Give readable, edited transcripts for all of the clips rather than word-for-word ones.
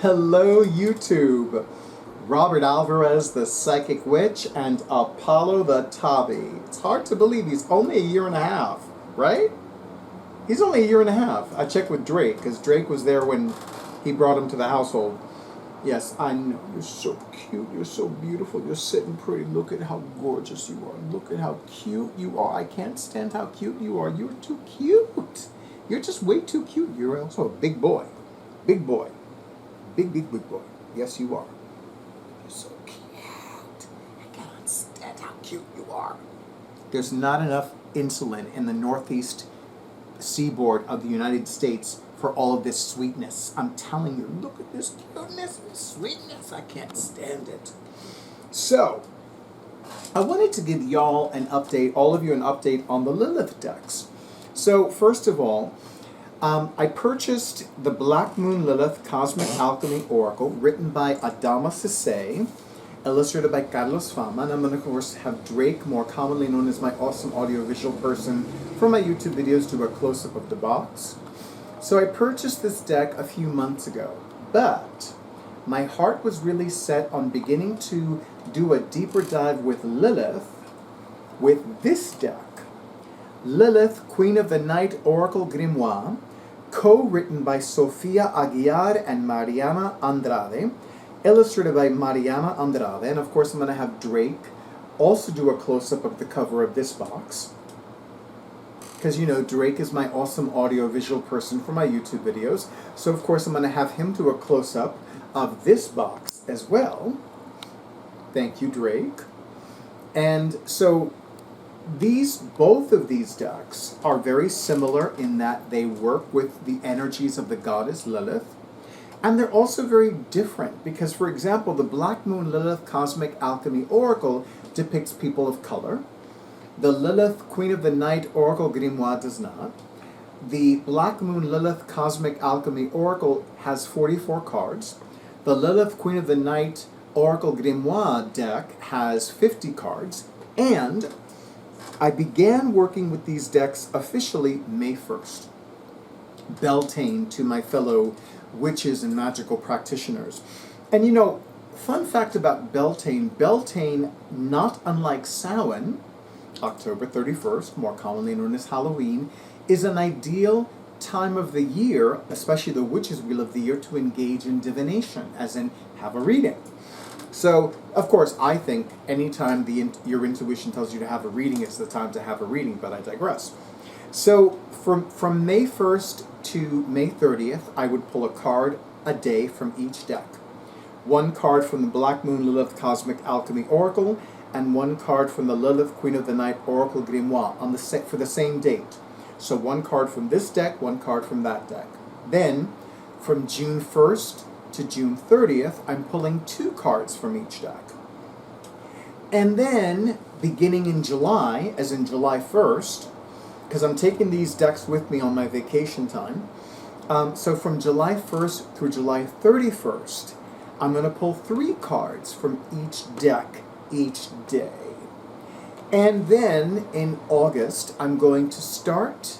Hello, YouTube. Robert Alvarez, the Psychic Witch, and Apollo the Tabi. It's hard to believe he's only a year and a half, right? He's only a year and a half. I checked with Drake, because Drake was there when he brought him to the household. Yes, I know. You're so cute. You're so beautiful. You're sitting pretty. Look at how gorgeous you are. Look at how cute you are. I can't stand how cute you are. You're too cute. You're just way too cute. You're also a big boy. Big boy. Big boy. Yes, you are. You're so cute. I can't stand how cute you are. There's not enough insulin in the northeast seaboard of the United States for all of this sweetness. I'm telling you, look at this cuteness and sweetness. I can't stand it. So, I wanted to give y'all an update, all of you an update on the Lilith decks. So, first of all, I purchased the Black Moon Lilith Cosmic Alchemy Oracle, written by Adama Sesay, illustrated by Carlos Fama, and I'm going to, of course, have Drake, more commonly known as my awesome audiovisual person, for my YouTube videos, do a close-up of the box. So I purchased this deck a few months ago, but my heart was really set on beginning to do a deeper dive with Lilith, with this deck. Lilith, Queen of the Night Oracle Grimoire, co-written by Sofia, Aguiar, and Mariana Andrade, illustrated by Mariana Andrade, and of course I'm going to have Drake also do a close-up of the cover of this box. Because, you know, Drake is my awesome audio-visual person for my YouTube videos. So, of course, I'm going to have him do a close-up of this box as well. Thank you, Drake. And so, both of these decks are very similar in that they work with the energies of the goddess Lilith. And they're also very different because, for example, the Black Moon Lilith Cosmic Alchemy Oracle depicts people of color. The Lilith Queen of the Night Oracle Grimoire does not. The Black Moon Lilith Cosmic Alchemy Oracle has 44 cards. The Lilith Queen of the Night Oracle Grimoire deck has 50 cards. And I began working with these decks officially May 1st. Beltane to my fellow witches and magical practitioners. And you know, fun fact about Beltane, not unlike Samhain, October 31st, more commonly known as Halloween, is an ideal time of the year, especially the witch's wheel of the year, to engage in divination, as in have a reading. So, of course, I think anytime your intuition tells you to have a reading, it's the time to have a reading, but I digress. So, from May 1st to May 30th, I would pull a card a day from each deck. One card from the Black Moon Lilith Cosmic Alchemy Oracle, and one card from the Lilith Queen of the Night Oracle Grimoire for the same date. So one card from this deck, one card from that deck. Then, from June 1st to June 30th, I'm pulling 2 cards from each deck. And then, beginning in July, as in July 1st, because I'm taking these decks with me on my vacation time, so from July 1st through July 31st, I'm going to pull 3 cards from each deck each day. And then in August, I'm going to start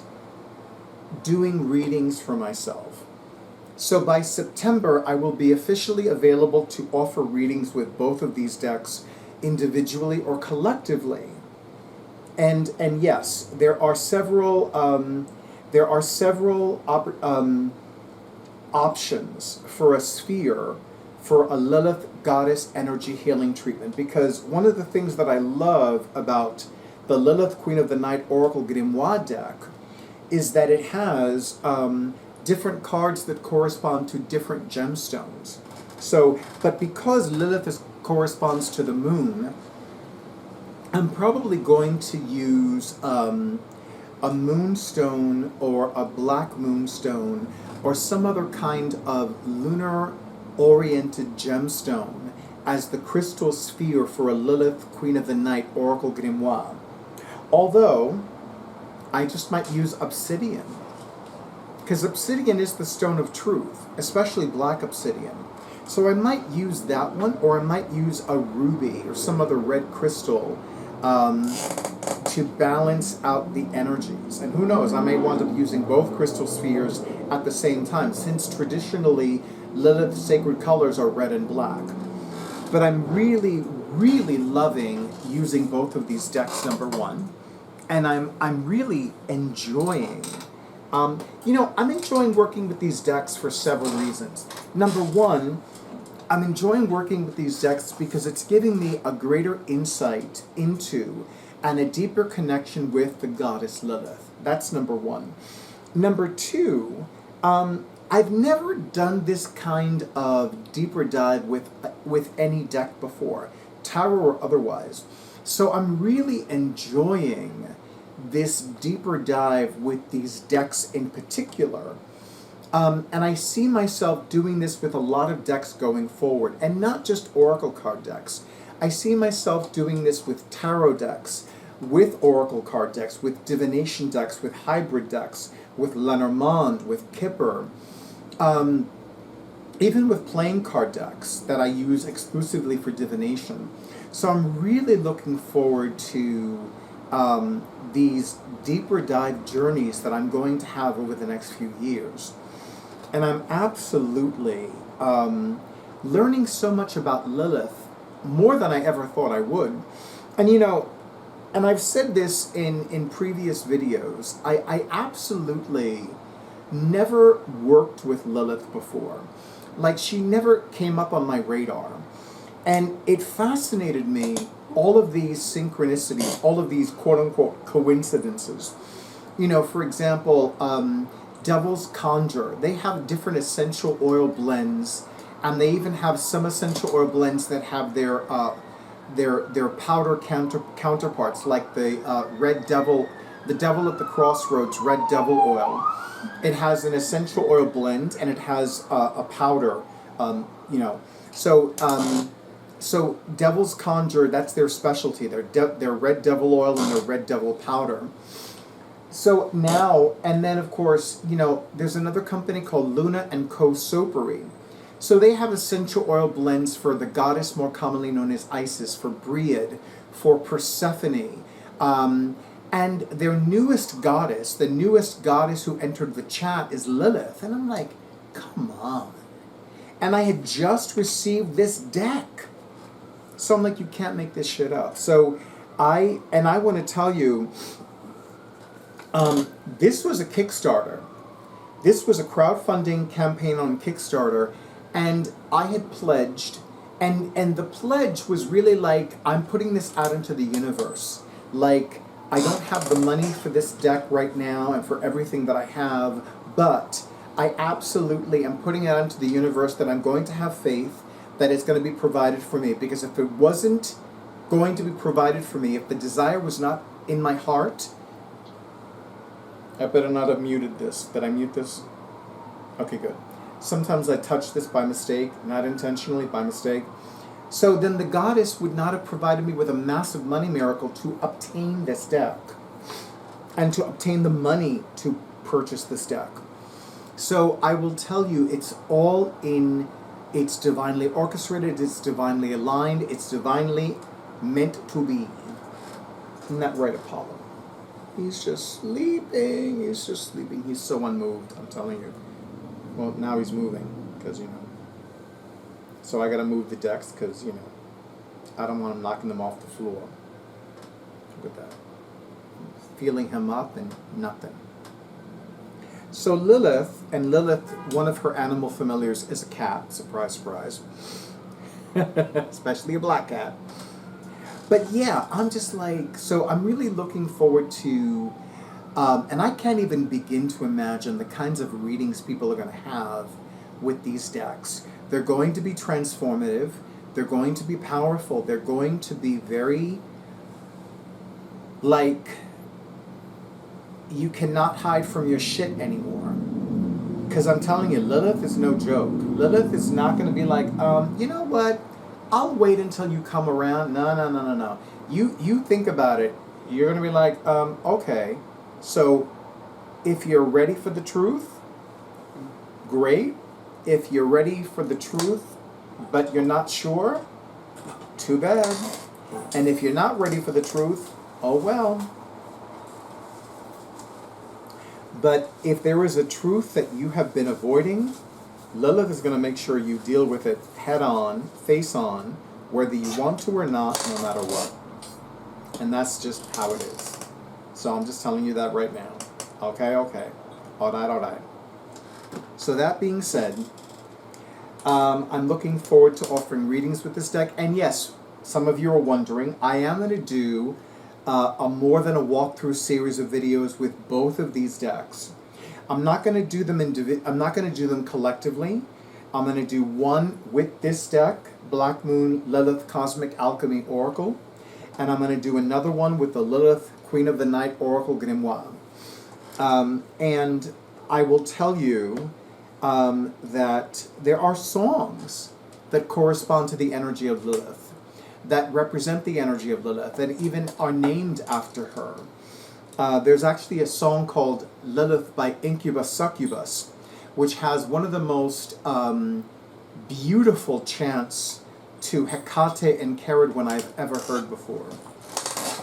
doing readings for myself. So by September, I will be officially available to offer readings with both of these decks individually or collectively. And yes, there are several options for a sphere for a Lilith goddess energy healing treatment, because one of the things that I love about the Lilith Queen of the Night Oracle Grimoire deck is that it has different cards that correspond to different gemstones. So, but because Lilith corresponds to the moon, I'm probably going to use a moonstone or a black moonstone or some other kind of lunar-oriented gemstone as the crystal sphere for a Lilith Queen of the Night Oracle Grimoire. Although, I just might use obsidian, because obsidian is the stone of truth, especially black obsidian. So I might use that one, or I might use a ruby or some other red crystal to balance out the energies. And who knows, I may wind up using both crystal spheres at the same time, since traditionally Lilith's sacred colors are red and black. But I'm really, really loving using both of these decks, number one. And I'm really enjoying, I'm enjoying working with these decks for several reasons. Number one, I'm enjoying working with these decks because it's giving me a greater insight into and a deeper connection with the goddess Lilith. That's number one. Number two, I've never done this kind of deeper dive with any deck before, tarot or otherwise. So I'm really enjoying this deeper dive with these decks in particular. And I see myself doing this with a lot of decks going forward, and not just Oracle card decks. I see myself doing this with tarot decks, with Oracle card decks, with divination decks, with hybrid decks, with Lenormand, with Kipper, even with playing card decks that I use exclusively for divination. So I'm really looking forward to these deeper dive journeys that I'm going to have over the next few years. And I'm absolutely learning so much about Lilith, more than I ever thought I would. And and I've said this in previous videos, I absolutely never worked with Lilith before. Like, she never came up on my radar. And it fascinated me, all of these synchronicities, all of these quote-unquote coincidences. For example, Devil's Conjure, they have different essential oil blends, and they even have some essential oil blends that have their powder counterparts, like the Red Devil, the Devil at the Crossroads Red Devil oil. It has an essential oil blend, and it has a powder, So Devil's Conjure, that's their specialty. Their Red Devil oil and their Red Devil powder. So now, and then of course, there's another company called Luna and Co Soapery. So they have essential oil blends for the goddess more commonly known as Isis, for Briid, for Persephone. And their newest goddess, the newest goddess who entered the chat, is Lilith. And I'm like, come on. And I had just received this deck. So I'm like, you can't make this shit up. So I want to tell you, this was a Kickstarter. This was a crowdfunding campaign on Kickstarter, and I had pledged, and the pledge was really like, I'm putting this out into the universe. Like, I don't have the money for this deck right now and for everything that I have, but I absolutely am putting it out into the universe that I'm going to have faith that it's going to be provided for me. Because if it wasn't going to be provided for me, if the desire was not in my heart, I better not have muted this. Did I mute this? Okay, good. Sometimes I touch this by mistake, not intentionally, by mistake. So then the goddess would not have provided me with a massive money miracle to obtain this deck and to obtain the money to purchase this deck. So I will tell you, it's all in, it's divinely orchestrated, it's divinely aligned, it's divinely meant to be. Isn't that right, Apollo? He's just sleeping, he's just sleeping. He's so unmoved, I'm telling you. Well, now he's moving, because, So I gotta move the decks, because, I don't want him knocking them off the floor. Look at that. Feeling him up and nothing. So Lilith, one of her animal familiars is a cat. Surprise, surprise. Especially a black cat. But yeah, I'm just like, so I'm really looking forward to, and I can't even begin to imagine the kinds of readings people are going to have with these decks. They're going to be transformative. They're going to be powerful. They're going to be very, like, you cannot hide from your shit anymore. Because I'm telling you, Lilith is no joke. Lilith is not going to be like, you know what? I'll wait until you come around. No. You think about it. You're going to be like, okay. So if you're ready for the truth, great. If you're ready for the truth, but you're not sure, too bad. And if you're not ready for the truth, oh well. But if there is a truth that you have been avoiding, Lilith is going to make sure you deal with it head on, face on, whether you want to or not, no matter what. And that's just how it is. So I'm just telling you that right now. Okay, okay. All right. So that being said, I'm looking forward to offering readings with this deck. And yes, some of you are wondering, I am going to do a more than a walkthrough series of videos with both of these decks. I'm not going to do them I'm not going to do them collectively. I'm going to do one with this deck, Black Moon Lilith Cosmic Alchemy Oracle, and I'm going to do another one with the Lilith Queen of the Night Oracle Grimoire. And I will tell you that there are songs that correspond to the energy of Lilith, that represent the energy of Lilith, that even are named after her. There's actually a song called Lilith by Incubus Succubus, which has one of the most beautiful chants to Hecate and Caridwen I've ever heard before.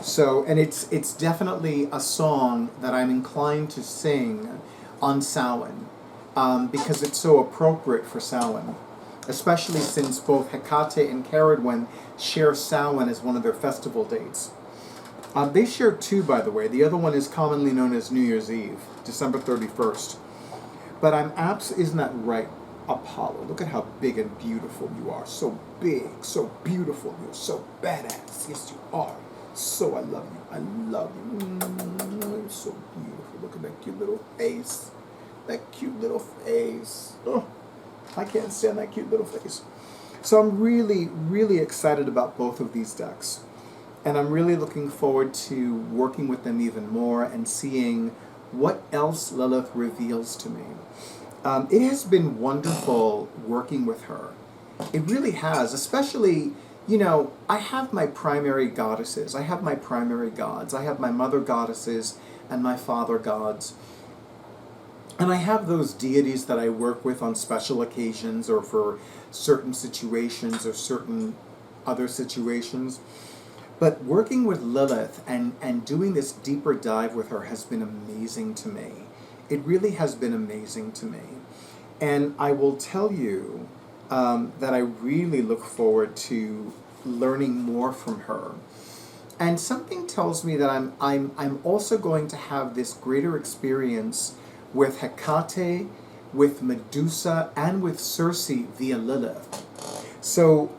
So, and it's definitely a song that I'm inclined to sing on Samhain, because it's so appropriate for Samhain, especially since both Hecate and Caridwen share Samhain as one of their festival dates. They share two, by the way. The other one is commonly known as New Year's Eve, December 31st. But isn't that right, Apollo? Look at how big and beautiful you are. So big, so beautiful. You're so badass. Yes, you are. So I love you. I love you. You're so beautiful. Look at that cute little face. That cute little face. Oh, I can't stand that cute little face. So I'm really, really excited about both of these decks. And I'm really looking forward to working with them even more and seeing what else Lilith reveals to me. It has been wonderful working with her. It really has, especially, you know, I have my primary goddesses. I have my primary gods. I have my mother goddesses and my father gods. And I have those deities that I work with on special occasions or for certain situations or certain other situations. But working with Lilith and doing this deeper dive with her has been amazing to me. It really has been amazing to me. And I will tell you that I really look forward to learning more from her. And something tells me that I'm also going to have this greater experience with Hecate, with Medusa, and with Circe via Lilith. So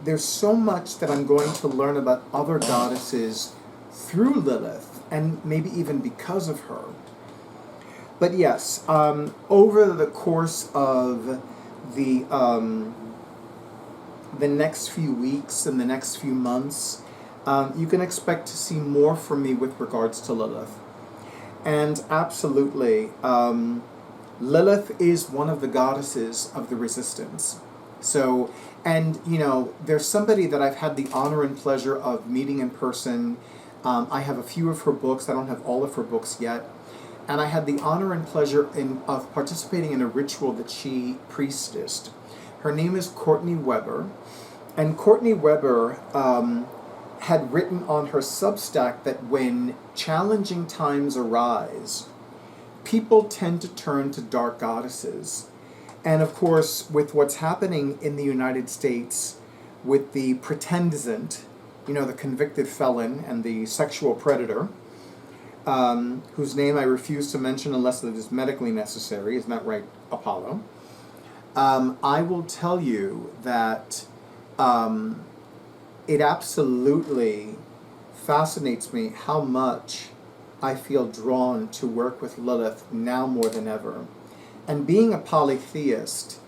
there's so much that I'm going to learn about other goddesses through Lilith, and maybe even because of her. But yes, over the course of the next few weeks and the next few months, you can expect to see more from me with regards to Lilith. And absolutely, Lilith is one of the goddesses of the resistance. So, and, you know, there's somebody that I've had the honor and pleasure of meeting in person. I have a few of her books. I don't have all of her books yet. And I had the honor and pleasure of participating in a ritual that she priestessed. Her name is Courtney Weber. And Courtney Weber had written on her Substack that when challenging times arise, people tend to turn to dark goddesses. And of course, with what's happening in the United States with the pretendant, you know, the convicted felon and the sexual predator, whose name I refuse to mention unless it is medically necessary, isn't that right, Apollo? I will tell you that it absolutely fascinates me how much I feel drawn to work with Lilith now more than ever. And being a polytheist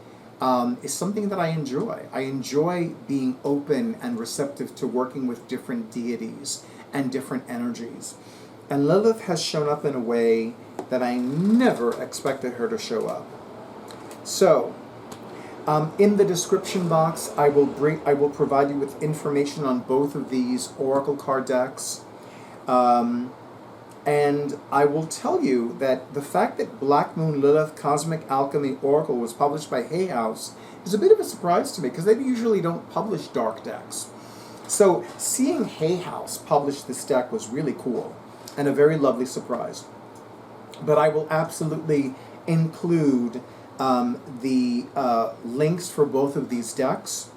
is something that I enjoy. I enjoy being open and receptive to working with different deities and different energies. And Lilith has shown up in a way that I never expected her to show up. So, in the description box, I will provide you with information on both of these Oracle card decks. And I will tell you that the fact that Black Moon Lilith Cosmic Alchemy Oracle was published by Hay House is a bit of a surprise to me because they usually don't publish dark decks. So seeing Hay House publish this deck was really cool and a very lovely surprise. But I will absolutely include the links for both of these decks,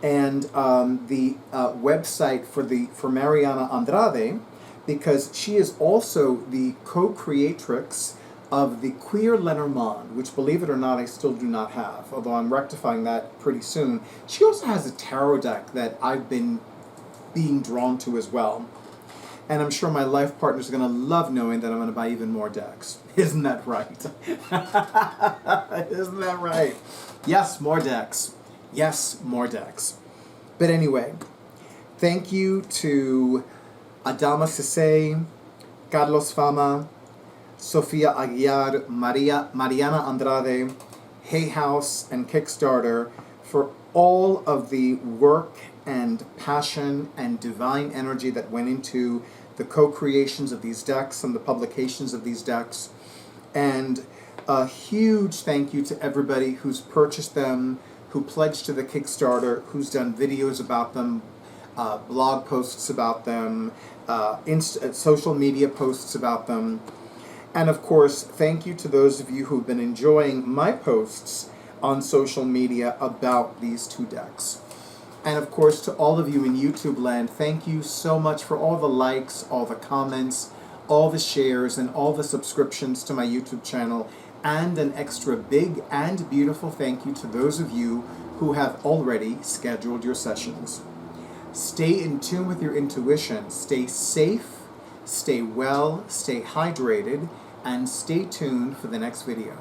and the website for Mariana Andrade, because she is also the co-creatrix of the Queer Lenormand, which, believe it or not, I still do not have, although I'm rectifying that pretty soon. She also has a tarot deck that I've been being drawn to as well. And I'm sure my life partner's going to love knowing that I'm going to buy even more decks. Isn't that right? Isn't that right? Yes, more decks. Yes, more decks. But anyway, thank you to Adama Sesay, Carlos Fama, Sofia Aguiar, Mariana Andrade, Hay House, and Kickstarter for all of the work and passion and divine energy that went into the co-creations of these decks and the publications of these decks. And a huge thank you to everybody who's purchased them, who pledged to the Kickstarter, who's done videos about them, blog posts about them, social media posts about them. And of course, thank you to those of you who've been enjoying my posts on social media about these two decks. And of course, to all of you in YouTube land, thank you so much for all the likes, all the comments, all the shares, and all the subscriptions to my YouTube channel. And an extra big and beautiful thank you to those of you who have already scheduled your sessions. Stay in tune with your intuition. Stay safe, stay well, stay hydrated, and stay tuned for the next video.